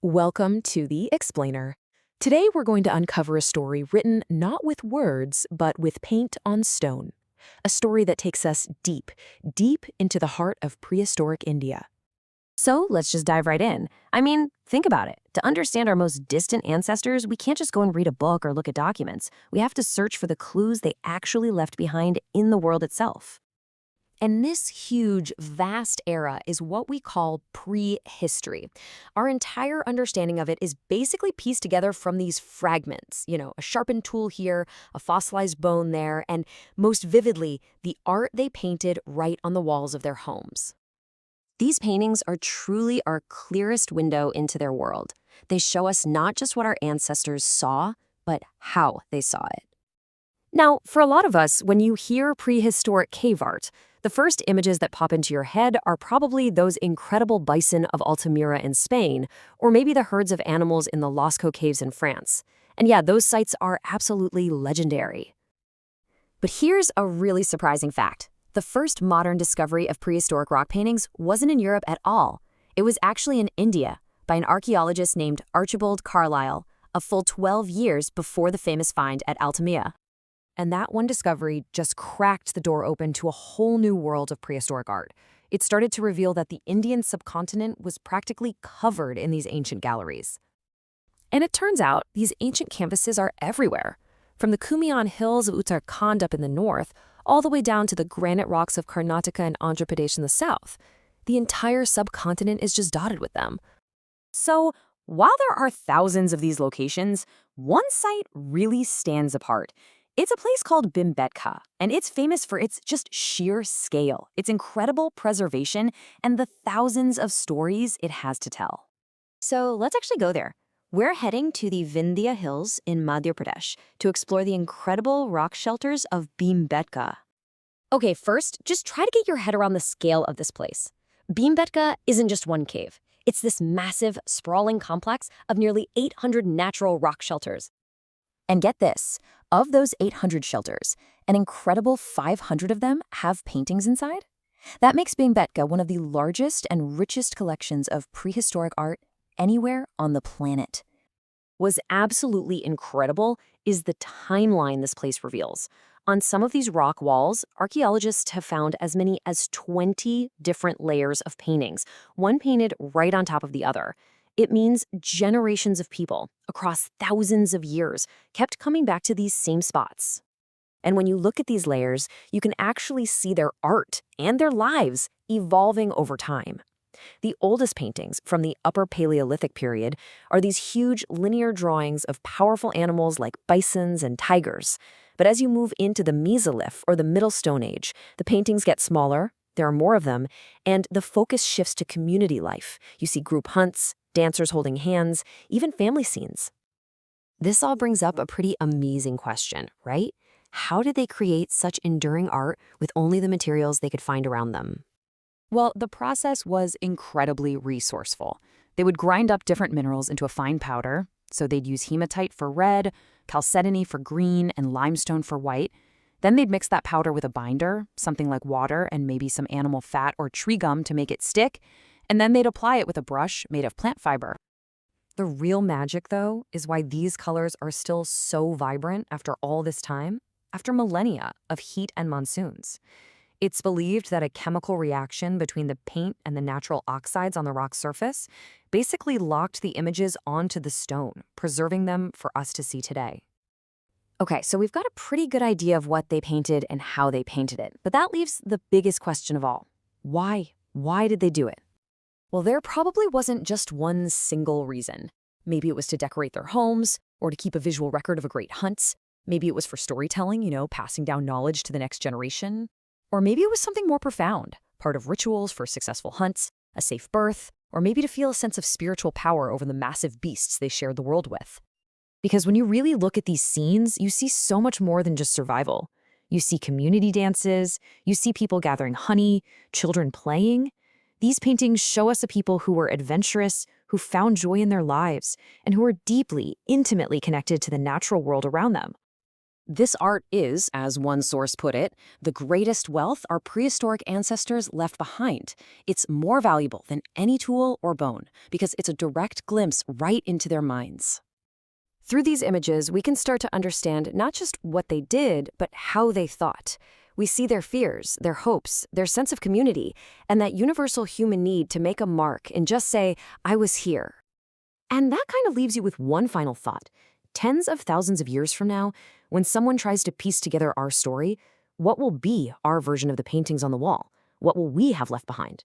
Welcome to The Explainer. Today we're going to uncover a story written not with words, but with paint on stone. A story that takes us deep, deep into the heart of prehistoric India. So let's just dive right in. Think about it. To understand our most distant ancestors, we can't just go and read a book or look at documents. We have to search for the clues they actually left behind in the world itself. And this huge, vast era is what we call prehistory. Our entire understanding of it is basically pieced together from these fragments. A sharpened tool here, a fossilized bone there, and most vividly, the art they painted right on the walls of their homes. These paintings are truly our clearest window into their world. They show us not just what our ancestors saw, but how they saw it. Now, for a lot of us, when you hear prehistoric cave art, the first images that pop into your head are probably those incredible bison of Altamira in Spain, or maybe the herds of animals in the Lascaux caves in France. And yeah, those sites are absolutely legendary. But here's a really surprising fact. The first modern discovery of prehistoric rock paintings wasn't in Europe at all. It was actually in India by an archaeologist named Archibald Carlyle, a full 12 years before the famous find at Altamira. And that one discovery just cracked the door open to a whole new world of prehistoric art. It started to reveal that the Indian subcontinent was practically covered in these ancient galleries. And it turns out these ancient canvases are everywhere, from the Kumaon hills of Uttarakhand up in the north, all the way down to the granite rocks of Karnataka and Andhra Pradesh in the south. The entire subcontinent is just dotted with them. So, while there are thousands of these locations, one site really stands apart. It's a place called Bhimbetka, and it's famous for its just sheer scale, its incredible preservation, and the thousands of stories it has to tell. So let's actually go there. We're heading to the Vindhya Hills in Madhya Pradesh to explore the incredible rock shelters of Bhimbetka. Okay, first, just try to get your head around the scale of this place. Bhimbetka isn't just one cave. It's this massive, sprawling complex of nearly 800 natural rock shelters. And get this, of those 800 shelters, an incredible 500 of them have paintings inside. That makes Bhimbetka one of the largest and richest collections of prehistoric art anywhere on the planet. What's absolutely incredible is the timeline this place reveals. On some of these rock walls, archaeologists have found as many as 20 different layers of paintings, one painted right on top of the other. It means generations of people, across thousands of years, kept coming back to these same spots. And when you look at these layers, you can actually see their art and their lives evolving over time. The oldest paintings from the Upper Paleolithic period are these huge linear drawings of powerful animals like bisons and tigers. But as you move into the Mesolith, or the Middle Stone Age, the paintings get smaller, there are more of them, and the focus shifts to community life. You see group hunts, dancers holding hands, even family scenes. This all brings up a pretty amazing question, right? How did they create such enduring art with only the materials they could find around them? Well, the process was incredibly resourceful. They would grind up different minerals into a fine powder, so they'd use hematite for red, chalcedony for green, and limestone for white. Then they'd mix that powder with a binder, something like water and maybe some animal fat or tree gum to make it stick, and then they'd apply it with a brush made of plant fiber. The real magic, though, is why these colors are still so vibrant after all this time, after millennia of heat and monsoons. It's believed that a chemical reaction between the paint and the natural oxides on the rock surface basically locked the images onto the stone, preserving them for us to see today. Okay, so we've got a pretty good idea of what they painted and how they painted it, but that leaves the biggest question of all. Why? Why did they do it? Well, there probably wasn't just one single reason. Maybe it was to decorate their homes, or to keep a visual record of a great hunt. Maybe it was for storytelling, passing down knowledge to the next generation. Or maybe it was something more profound, part of rituals for successful hunts, a safe birth, or maybe to feel a sense of spiritual power over the massive beasts they shared the world with. Because when you really look at these scenes, you see so much more than just survival. You see community dances, you see people gathering honey, children playing. These paintings show us a people who were adventurous, who found joy in their lives, and who were deeply, intimately connected to the natural world around them. This art is, as one source put it, the greatest wealth our prehistoric ancestors left behind. It's more valuable than any tool or bone because it's a direct glimpse right into their minds. Through these images, we can start to understand not just what they did, but how they thought. We see their fears, their hopes, their sense of community, and that universal human need to make a mark and just say, I was here. And that kind of leaves you with one final thought. Tens of thousands of years from now, when someone tries to piece together our story, what will be our version of the paintings on the wall? What will we have left behind?